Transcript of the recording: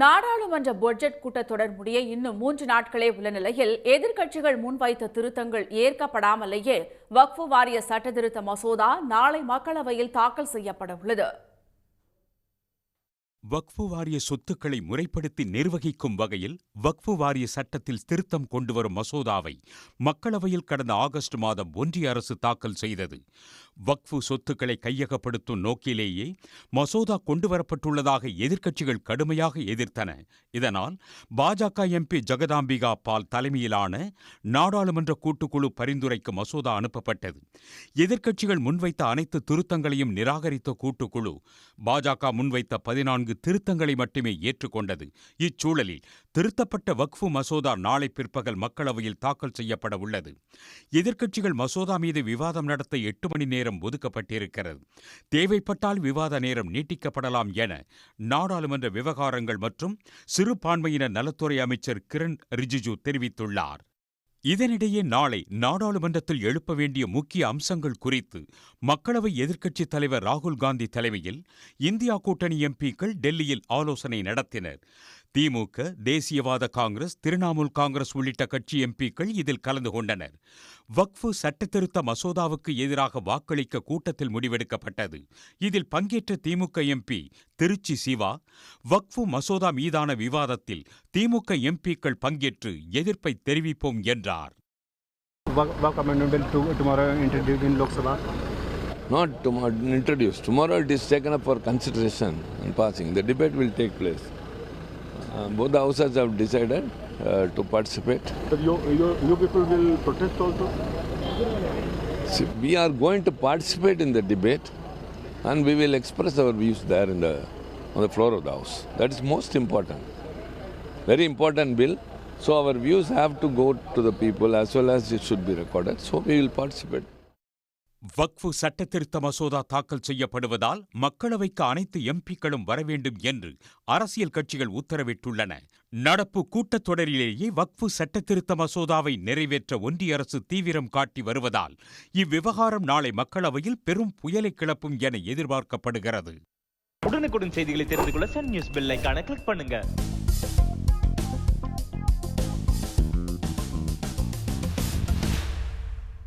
நாடாளுமன்ற பட்ஜெட் கூட்டத்தொடர் முடிய இன்னும் 3 நாட்களே உள்ள நிலையில் எதிர்க்கட்சிகள் முன்வைத்த திருத்தங்கள் ஏற்கப்படாமலேயே வக்ஃப் வாரிய சட்டத்திருத்த மசோதா நாளை மக்களவையில் தாக்கல் செய்யப்பட உள்ளது. வக்ஃப் வாரிய சொத்துக்களை முறைப்படுத்தி நிர்வகிக்கும் வகையில் வக்ஃப் வாரிய சட்டத்தில் திருத்தம் கொண்டுவரும் மசோதாவை மக்களவையில் கடந்த ஆகஸ்ட் மாதம் ஒன்றிய அரசு தாக்கல் செய்தது. வக்ஃப் சொத்துக்களை கையகப்படுத்தும் நோக்கிலேயே மசோதா கொண்டுவரப்பட்டுள்ளதாக எதிர்க்கட்சிகள் கடுமையாக எதிர்த்தன. இதனால் பாஜக எம்பி ஜெகதாம்பிகா பால் தலைமையிலான நாடாளுமன்ற கூட்டுக்குழு பரிந்துரைக்கு மசோதா அனுப்பப்பட்டது. எதிர்க்கட்சிகள் முன்வைத்த அனைத்து திருத்தங்களையும் நிராகரித்த கூட்டுக்குழு பாஜக முன்வைத்த 14 திருத்தங்களை மட்டுமே ஏற்றுக்கொண்டது. இச்சூழலில் திருத்தப்பட்ட வக்ஃப் மசோதா நாளை பிற்பகல் மக்களவையில் தாக்கல் செய்யப்பட உள்ளது. எதிர்க்கட்சிகள் மசோதா மீது விவாதம் நடத்த 8 மணி நேரம் ஒதுக்கப்பட்டிருக்கிறது. தேவைப்பட்டால் விவாத நேரம் நீட்டிக்கப்படலாம் என நாடாளுமன்ற விவகாரங்கள் மற்றும் சிறுபான்மையினர் நலத்துறை அமைச்சர் கிரண் ரிஜிஜு தெரிவித்துள்ளார். இதனிடையே நாளை நாடாளுமன்றத்தில் எழுப்ப வேண்டிய முக்கிய அம்சங்கள் குறித்து மக்களவை எதிர்க்கட்சித் தலைவர் ராகுல் காந்தி தலைமையில் இந்தியா கூட்டணி எம்பிக்கள் டெல்லியில் ஆலோசனை நடத்தினர். திமுக, தேசியவாத காங்கிரஸ், திரிணாமுல் காங்கிரஸ் உள்ளிட்ட கட்சி எம்பிக்கள் இதில் கலந்து கொண்டனர். வக்ஃப் சட்டத்திருத்த மசோதாவுக்கு எதிராக வாக்களிக்க கூட்டத்தில் முடிவெடுக்கப்பட்டது. இதில் பங்கேற்ற திமுக எம்பி திருச்சி சிவா, வக்ஃப் மசோதா மீதான விவாதத்தில் திமுக எம்பிக்கள் பங்கேற்று எதிர்ப்பை தெரிவிப்போம் என்றார். Not tomorrow introduced. Tomorrow it is taken up for consideration and passing. The debate will take place. Both the houses have decided to participate. But you people will protest also? See, we are going to participate in the debate and we will express our views there on the floor of the house. That is most important. Very important bill. So our views have to go to the people as well as it should be recorded. So we will participate. வக்ஃப் சட்டத்திருத்த மசோதா தாக்கல் செய்யப்படுவதால் மக்களவைக்கு அனைத்து எம்பிக்களும் வரவேண்டும் என்று அரசியல் கட்சிகள் உத்தரவிட்டுள்ளன. நடப்பு கூட்டத்தொடரிலேயே வக்ஃப் சட்டத்திருத்த மசோதாவை நிறைவேற்ற ஒன்றிய அரசு தீவிரம் காட்டி வருவதால் இவ்விவகாரம் நாளை மக்களவையில் பெரும் புயலை கிளப்பும் என எதிர்பார்க்கப்படுகிறது. உடனுக்குடன் செய்திகளை தெரிந்து கொள்ள சன் நியூஸ் பெல் ஐகானை கிளிக் பண்ணுங்க.